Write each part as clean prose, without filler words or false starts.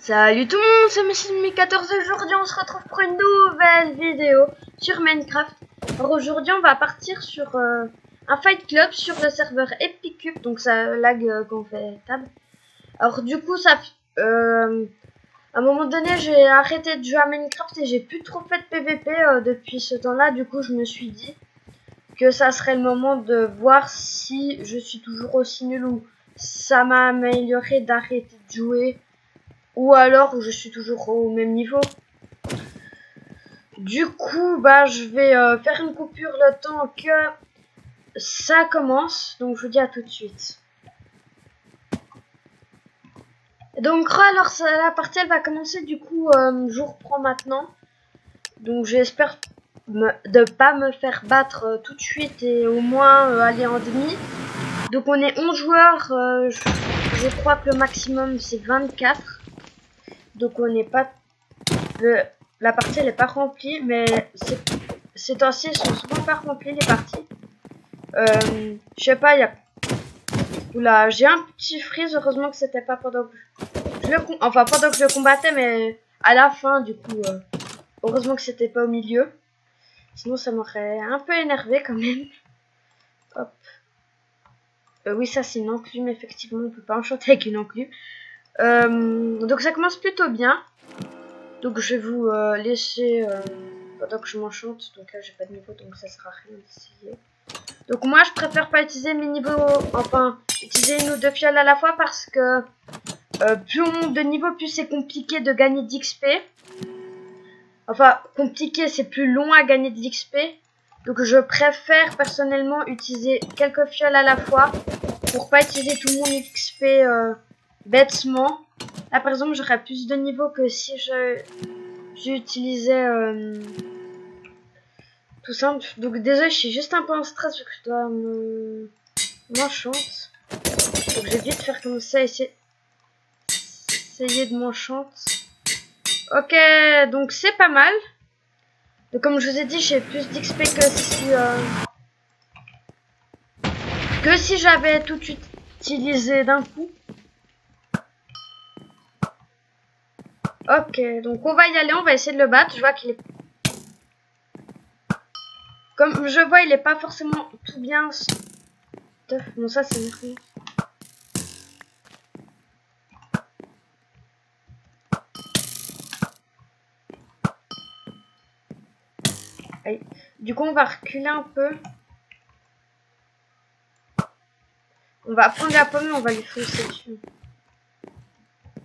Salut tout le monde, c'est Messi14. Aujourd'hui on se retrouve pour une nouvelle vidéo sur Minecraft. Alors aujourd'hui on va partir sur un fight club sur le serveur Epic Cube, donc ça lag quand on fait table. Alors du coup ça, à un moment donné j'ai arrêté de jouer à Minecraft et j'ai plus trop fait de PVP depuis ce temps-là. Du coup je me suis dit que ça serait le moment de voir si je suis toujours aussi nul ou ça m'a amélioré d'arrêter de jouer. Ou alors je suis toujours au même niveau. Du coup, bah je vais faire une coupure le temps que ça commence. Donc je vous dis à tout de suite. Donc alors la partie elle va commencer. Du coup, je reprends maintenant. Donc j'espère de pas me faire battre tout de suite et au moins aller en demi. Donc on est 11 joueurs. Je crois que le maximum c'est 24. Donc on n'est pas... La partie elle est pas remplie, mais ces temps-ci sont souvent pas remplies les parties. Je sais pas, il y a... Oula, j'ai un petit freeze, heureusement que c'était pas pendant que pendant que je le combattais, mais à la fin du coup. Heureusement que c'était pas au milieu. Sinon ça m'aurait un peu énervé quand même. Hop. Oui, ça c'est une enclume, effectivement, on peut pas enchanter avec une enclume. Donc ça commence plutôt bien. Donc je vais vous laisser pendant que je m'enchante. Donc là j'ai pas de niveau, donc ça sert à rien d'essayer. Donc moi je préfère pas utiliser mes niveaux, enfin utiliser une ou deux fioles à la fois parce que plus on monte de niveau, plus c'est compliqué de gagner d'XP. Enfin compliqué, c'est plus long à gagner d'XP. Donc je préfère personnellement utiliser quelques fioles à la fois pour pas utiliser tout mon XP bêtement. Là par exemple j'aurais plus de niveau que si j'utilisais tout simple. Donc désolé, je suis juste un peu en stress vu que je dois m'enchante. Donc je vais vite faire comme ça, essayer de m'enchante. Ok, donc c'est pas mal. Donc comme je vous ai dit, j'ai plus d'XP que si j'avais tout utilisé d'un coup. Ok, donc on va y aller, on va essayer de le battre. Je vois qu'il est... Comme je vois, il est pas forcément tout bien. Bon, ça c'est rien. Allez. Du coup, on va reculer un peu. On va prendre la pomme et on va lui foncer dessus.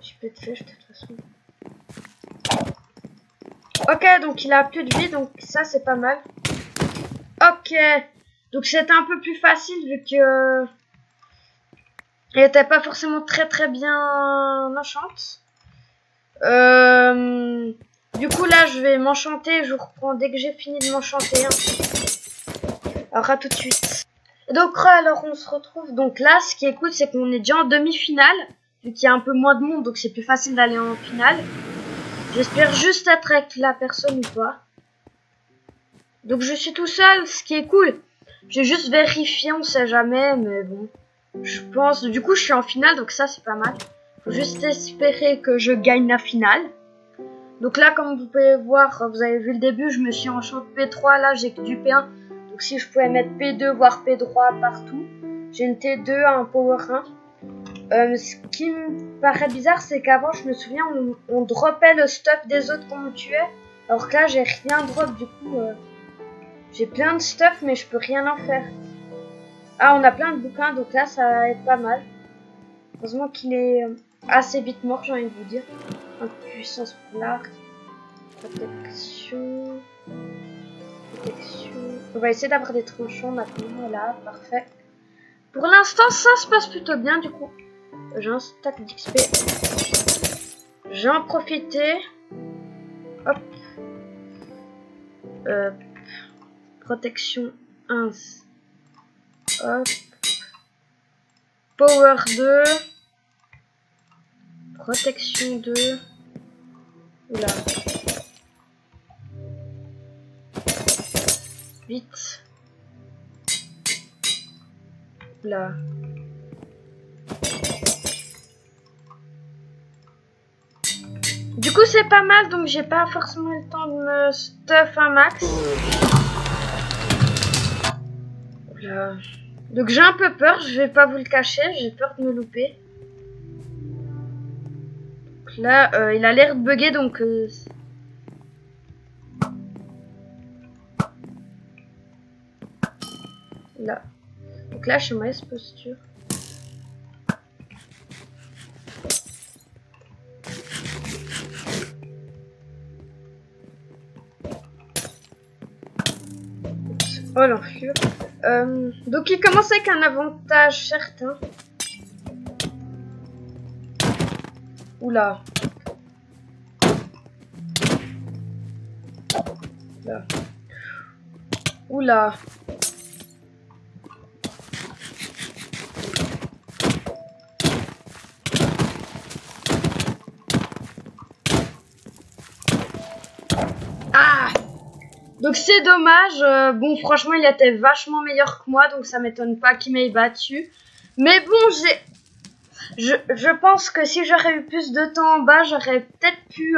J'ai peu de flèches de toute façon. Ok, donc il a plus de vie, donc ça c'est pas mal. Ok, donc c'était un peu plus facile vu que il était pas forcément très bien enchante. Du coup là je vais m'enchanter, je vous reprends dès que j'ai fini de m'enchanter. Alors à tout de suite. Donc alors on se retrouve, donc là ce qui est cool c'est qu'on est déjà en demi-finale, vu qu'il y a un peu moins de monde donc c'est plus facile d'aller en finale. J'espère juste être avec la personne ou pas. Donc je suis tout seul, ce qui est cool. J'ai juste vérifié, on sait jamais, mais bon. Je pense, du coup je suis en finale, donc ça c'est pas mal. Faut juste espérer que je gagne la finale. Donc là comme vous pouvez voir, vous avez vu le début, je me suis enchanté P3, là j'ai que du P1. Donc si je pouvais mettre P2 voire P3 partout. J'ai une T2, un Power 1. Ce qui me paraît bizarre, c'est qu'avant je me souviens on dropait le stuff des autres qu'on me tuait. Alors que là j'ai rien drop, du coup j'ai plein de stuff mais je peux rien en faire. Ah, on a plein de bouquins, donc là ça va être pas mal. Heureusement qu'il est assez vite mort, j'ai envie de vous dire. Puissance pour l'arc. Protection. On va essayer d'avoir des tranchants maintenant. Voilà, parfait. Pour l'instant, ça se passe plutôt bien du coup. J'ai un stack d'XP. J'ai en profité. Hop. Protection 1. Hop. Power 2. Protection 2. Oula. Vite. Là. Du coup c'est pas mal, donc j'ai pas forcément le temps de me stuff un max. Donc j'ai un peu peur, je vais pas vous le cacher, j'ai peur de me louper. Donc là il a l'air de bugger, donc là. Donc là je suis en mauvaise posture. Oh l'enflure. Donc il commence avec un avantage certain. Oula. Là. Oula. Ah. Donc c'est dommage. Bon franchement il était vachement meilleur que moi, donc ça m'étonne pas qu'il m'ait battu. Mais bon je pense que si j'aurais eu plus de temps en bas, j'aurais peut-être pu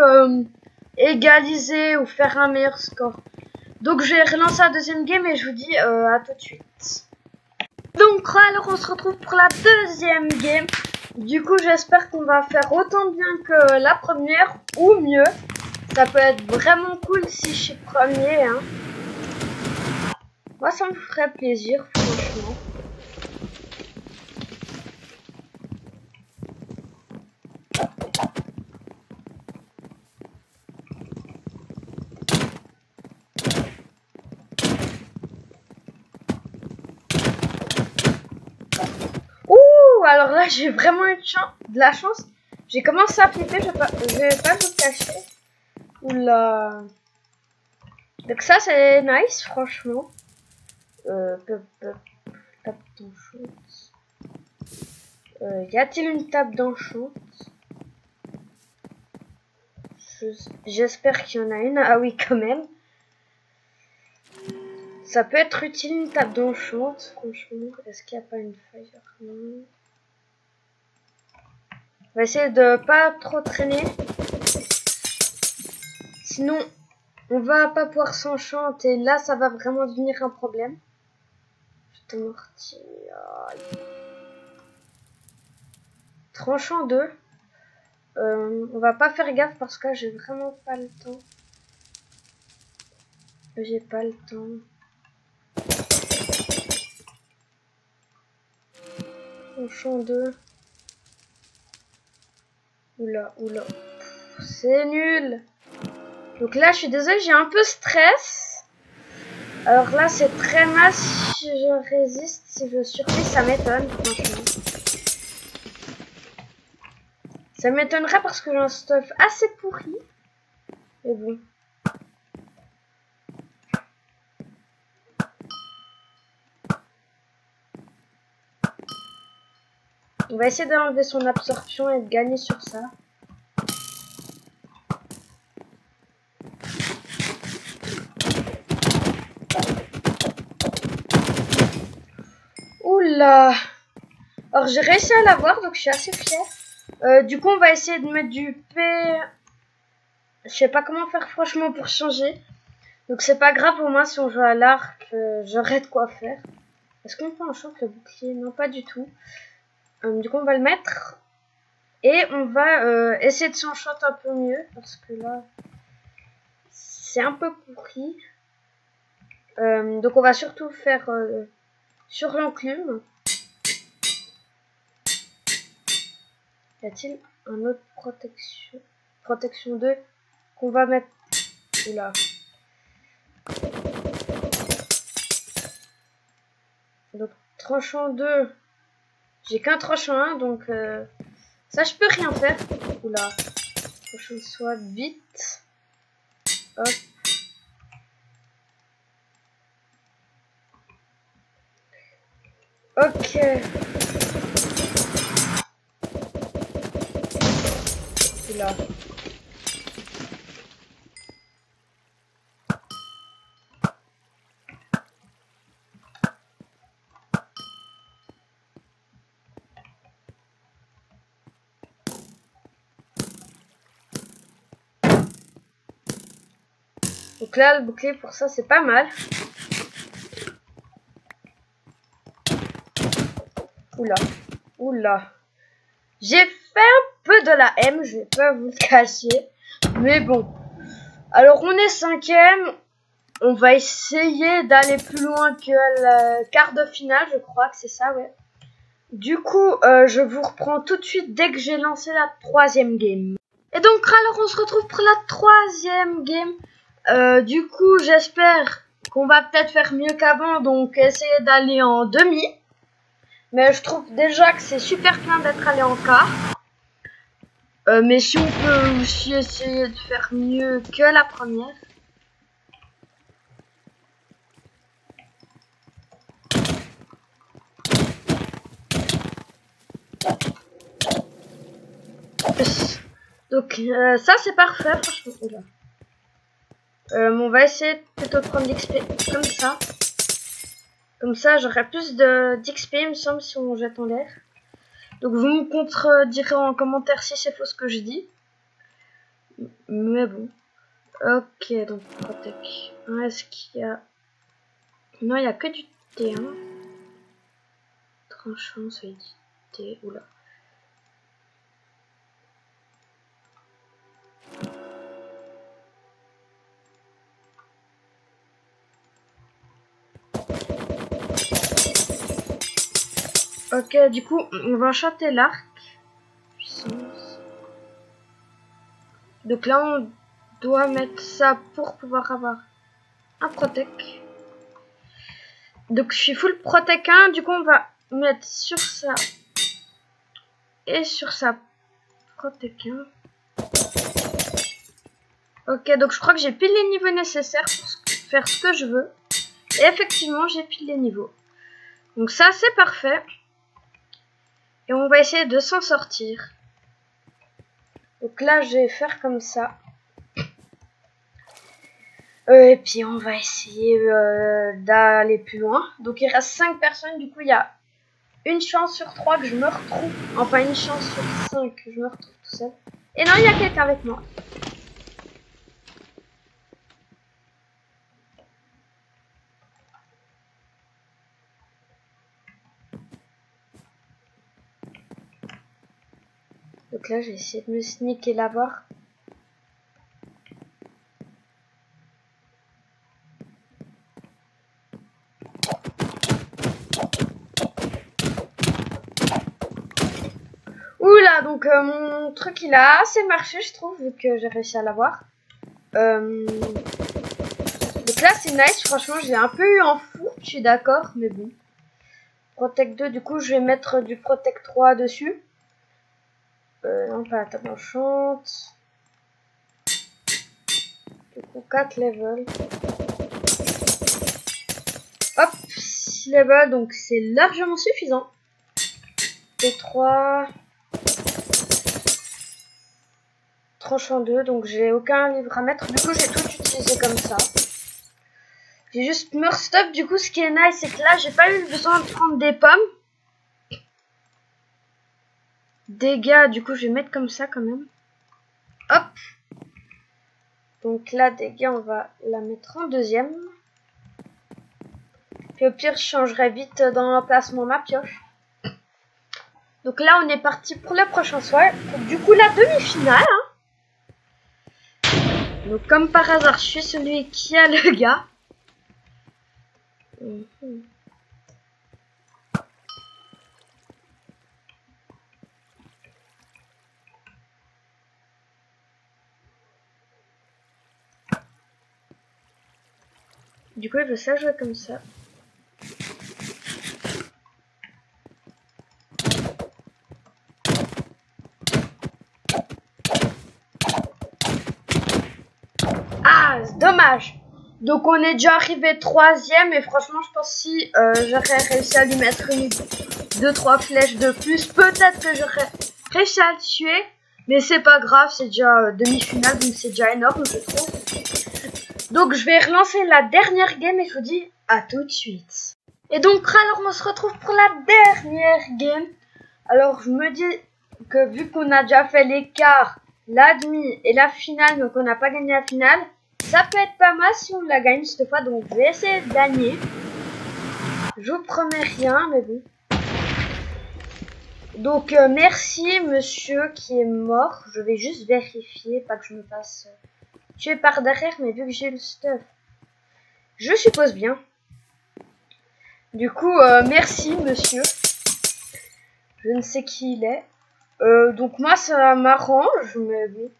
égaliser ou faire un meilleur score. Donc je vais relancer la deuxième game et je vous dis à tout de suite. Donc alors on se retrouve pour la deuxième game. Du coup j'espère qu'on va faire autant bien que la première ou mieux. Ça peut être vraiment cool si je suis premier, hein. Moi ça me ferait plaisir franchement. Alors là j'ai vraiment eu de la chance. J'ai commencé à flipper, je vais pas vous cacher. Oula. Donc ça c'est nice franchement. Tape d'enchant. Y a-t-il une table d'enchant? J'espère qu'il y en a une. Ah oui quand même. Ça peut être utile une table d'enchant, franchement. Est-ce qu'il n'y a pas une fire? Non. On va essayer de pas trop traîner. Sinon, on va pas pouvoir s'enchanter. Là, ça va vraiment devenir un problème. Je te mortier. Tranchant 2. On va pas faire gaffe parce que j'ai vraiment pas le temps. J'ai pas le temps. Tranchant 2. Oula, oula. C'est nul. Donc là, je suis désolée, j'ai un peu stress. Alors là, c'est très mal si je résiste. Si je survis, ça m'étonne, franchement. Ça m'étonnerait parce que j'ai un stuff assez pourri. Mais bon. On va essayer d'enlever son absorption et de gagner sur ça. Oula. Alors j'ai réussi à l'avoir, donc je suis assez fière. Du coup on va essayer de mettre du P. Je sais pas comment faire franchement pour changer. Donc c'est pas grave pour moi si on joue à l'arc, j'aurai de quoi faire. Est-ce qu'on peut enchanter le bouclier? Non, pas du tout. Du coup on va le mettre. Et on va essayer de s'enchanter un peu mieux. Parce que là, c'est un peu pourri. Donc on va surtout faire sur l'enclume. Y a-t-il un autre protection 2 qu'on va mettre là? Donc tranchant 2, j'ai qu'un tranchant 1, donc ça je peux rien faire. Oula, tranchant soit vite. Hop. Ok. Oula. Donc là, le bouclier pour ça, c'est pas mal. Oula, oula. J'ai fait un peu de la M, je vais pas vous le cacher. Mais bon. Alors, on est 5e. On va essayer d'aller plus loin que le quart de finale, je crois que c'est ça, ouais. Du coup, je vous reprends tout de suite dès que j'ai lancé la 3e game. Et donc, alors, on se retrouve pour la 3e game. Du coup, j'espère qu'on va peut-être faire mieux qu'avant, donc essayer d'aller en demi. Mais je trouve déjà que c'est super bien d'être allé en quart. Mais si on peut aussi essayer de faire mieux que la première. Donc ça c'est parfait franchement. Oula. On va essayer plutôt de prendre l'XP comme ça. Comme ça j'aurai plus d'XP il me semble si on jette en l'air. Donc vous me contredirez en commentaire si c'est faux ce que je dis. Mais bon. Ok donc protect. Est-ce qu'il y a... Non il n'y a que du T1. Tranchant, solidité. Oula. Ok, du coup, on va enchanter l'arc. Puissance. Donc là, on doit mettre ça pour pouvoir avoir un protect. Donc je suis full protect 1. Du coup, on va mettre sur ça et sur ça protect 1. Ok, donc je crois que j'ai pile les niveaux nécessaires pour faire ce que je veux. Et effectivement, j'ai pile les niveaux. Donc ça, c'est parfait. Et on va essayer de s'en sortir. Donc là, je vais faire comme ça. Et puis on va essayer d'aller plus loin. Donc il reste 5 personnes. Du coup, il y a une chance sur 3 que je me retrouve. Enfin, une chance sur 5 que je me retrouve tout seul. Et non, il y a quelqu'un avec moi. Donc là, j'ai essayé de me sneak et l'avoir. Oula, donc mon truc il a assez marché, je trouve, vu que j'ai réussi à l'avoir. Donc là, c'est nice, franchement, je l'ai un peu eu en fou, je suis d'accord, mais bon. Protect 2, du coup, je vais mettre du Protect 3 dessus. Non, pas la table enchante. Du coup, 4 levels. Hop, 6 levels, donc c'est largement suffisant. Et 3. Tranchant 2, donc j'ai aucun livre à mettre. Du coup, j'ai tout utilisé comme ça. J'ai juste Mur Stop. Du coup, ce qui est nice, c'est que là, j'ai pas eu besoin de prendre des pommes. Dégâts, du coup, je vais mettre comme ça quand même. Hop. Donc là, dégâts, on va la mettre en deuxième. Puis au pire, je changerai vite dans l'emplacement ma pioche. Donc là, on est parti pour le prochain soir. Du coup, la demi-finale. Hein. Donc comme par hasard, je suis celui qui a le gars. Du coup, il veut ça jouer comme ça. Ah, c'est dommage. Donc on est déjà arrivé 3e et franchement, je pense si j'aurais réussi à lui mettre une, 2-3 flèches de plus, peut-être que j'aurais réussi à le tuer. Mais c'est pas grave, c'est déjà demi-finale, donc c'est déjà énorme, je trouve. Donc je vais relancer la dernière game et je vous dis à tout de suite. Et donc alors on se retrouve pour la dernière game. Alors je me dis que vu qu'on a déjà fait l'écart, la demi et la finale, donc on n'a pas gagné la finale. ça peut être pas mal si on la gagne cette fois. Donc je vais essayer de gagner. Je vous promets rien, mais bon. Donc merci monsieur qui est mort. Je vais juste vérifier, pas que je me fasse tuer par derrière, mais vu que j'ai le stuff, je suppose bien. Du coup, merci monsieur. Je ne sais qui il est. Donc moi ça m'arrange, mais bon.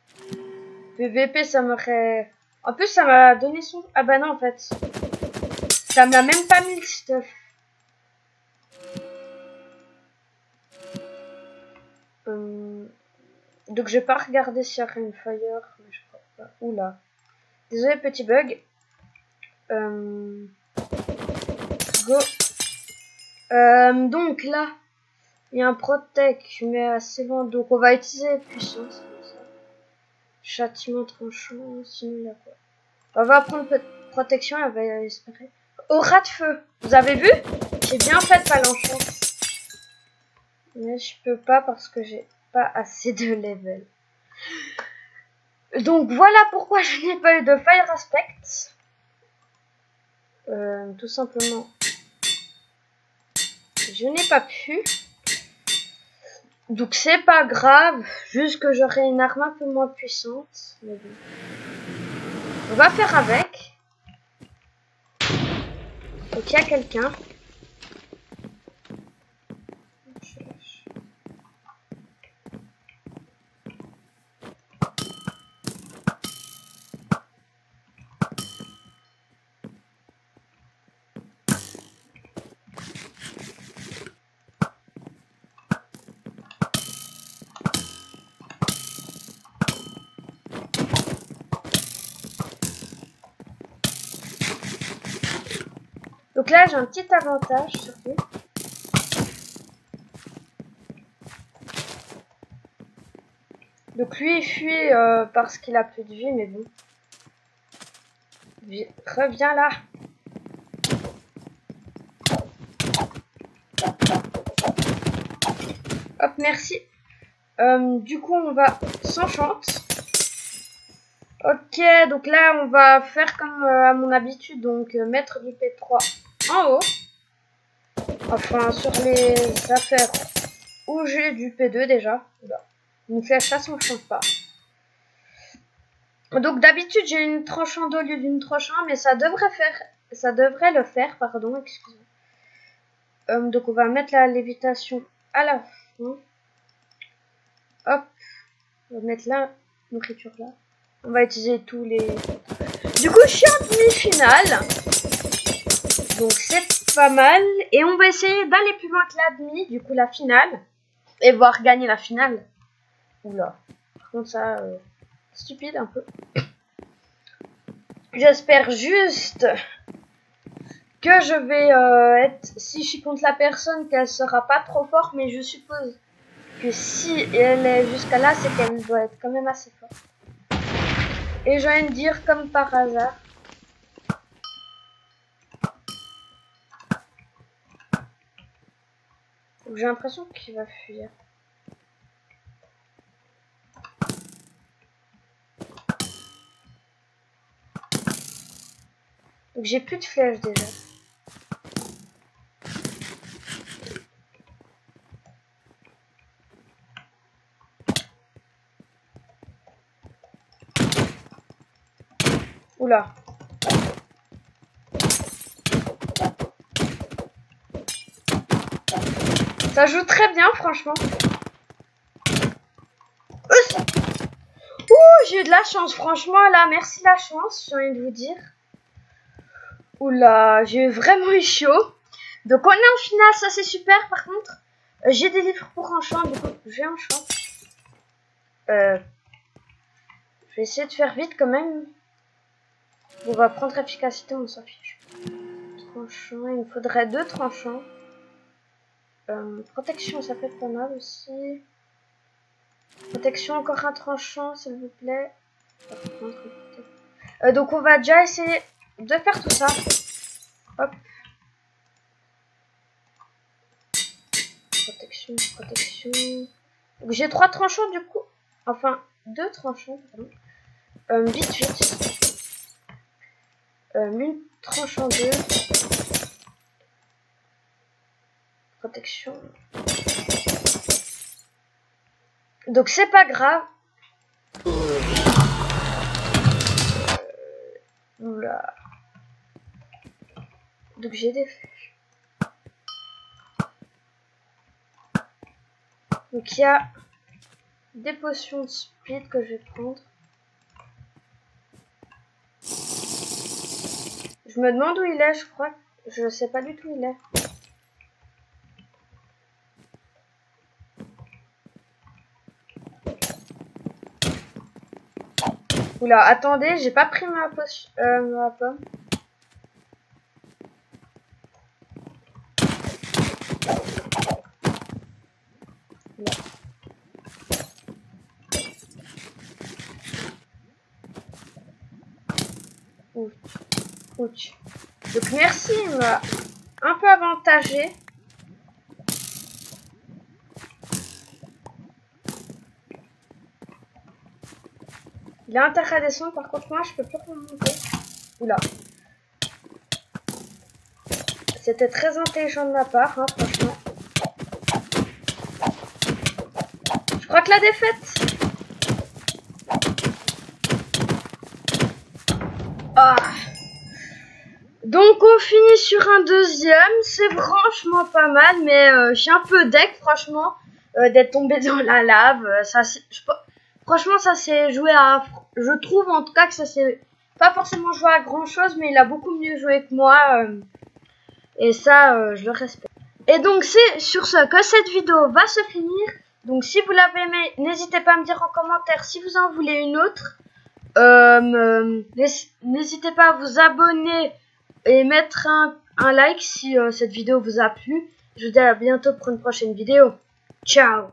PVP ça m'aurait... En plus ça m'a donné son... Ah bah non en fait. Ça m'a même pas mis le stuff. Donc je vais pas regarder s'il y a Rainfire, mais je crois pas. Oula. Désolé petit bug. Go. Donc là, il y a un protect, je mets assez loin, donc on va utiliser puissance comme ça. Châtiment tranchant, sinon il y a quoi? On va prendre protection, elle va espérer. Aura de feu, vous avez vu? J'ai bien fait pas l'enchant. Mais je peux pas parce que j'ai pas assez de level. Donc voilà pourquoi je n'ai pas eu de fire aspect. Tout simplement. Je n'ai pas pu. Donc c'est pas grave, juste que j'aurai une arme un peu moins puissante. Mais bon. On va faire avec. Donc il y a quelqu'un. Donc là j'ai un petit avantage sur lui. Donc lui il fuit parce qu'il a plus de vie, mais bon. Reviens là. Hop, merci. Du coup on va s'enchante. Ok, donc là on va faire comme à mon habitude, donc mettre du P3 en haut. Enfin sur les affaires où j'ai du P2 déjà. Là. Une flèche ça s'enchante pas. Donc d'habitude j'ai une tranchante au lieu d'une tranchante, mais ça devrait le faire, pardon, excusez-moi. Donc on va mettre la lévitation à la fin. Hop, on va mettre la nourriture là. On va utiliser tous les... Du coup je suis en demi-finale. Donc c'est pas mal. Et on va essayer d'aller plus loin que la demi, du coup la finale. Et voir gagner la finale. Oula. Par contre ça... stupide un peu. J'espère juste que je vais être, si je suis contre la personne, qu'elle sera pas trop forte, mais je suppose que si elle est jusqu'à là, c'est qu'elle doit être quand même assez forte. Et je viens de dire comme par hasard. J'ai l'impression qu'il va fuir. Donc j'ai plus de flèches déjà. Oula. Ça joue très bien franchement. Ouh, j'ai eu de la chance franchement là. Merci la chance, j'ai envie de vous dire. Oula, j'ai vraiment eu chaud. Donc on est en finale, ça c'est super. Par contre, j'ai des livres pour enchant, du coup j'ai enchant. Je vais essayer de faire vite quand même. On va prendre efficacité, on s'en fiche. Tranchant, il me faudrait 2 tranchants. Protection, ça peut être pas mal aussi. Protection, encore un tranchant, s'il vous plaît. Donc on va déjà essayer de faire tout ça. Hop. Protection, protection. Donc j'ai 3 tranchants du coup. Enfin, 2 tranchants, pardon. Vite, vite. Une tranche en deux. Protection. Donc c'est pas grave. Oula. Donc j'ai des flèches. Donc il y a des potions de speed que je vais prendre. Je me demande où il est, je crois. Je sais pas du tout où il est. Oula, attendez, j'ai pas pris ma potion, ma pomme. Là. Ouch. Donc merci, il m'a un peu avantagé. Il a intérêt à descendre, par contre moi je peux plus remonter. Oula. C'était très intelligent de ma part, hein, franchement. Je crois que la défaite. Ah. Donc on finit sur un deuxième, c'est franchement pas mal, mais je suis un peu deck franchement d'être tombé dans la lave. Franchement ça s'est joué à, je trouve en tout cas que ça s'est pas forcément joué à grand chose, mais il a beaucoup mieux joué que moi et ça je le respecte. Et donc c'est sur ce que cette vidéo va se finir. Donc si vous l'avez aimé, n'hésitez pas à me dire en commentaire si vous en voulez une autre. N'hésitez pas à vous abonner et mettre un like si cette vidéo vous a plu. Je vous dis à bientôt pour une prochaine vidéo. Ciao!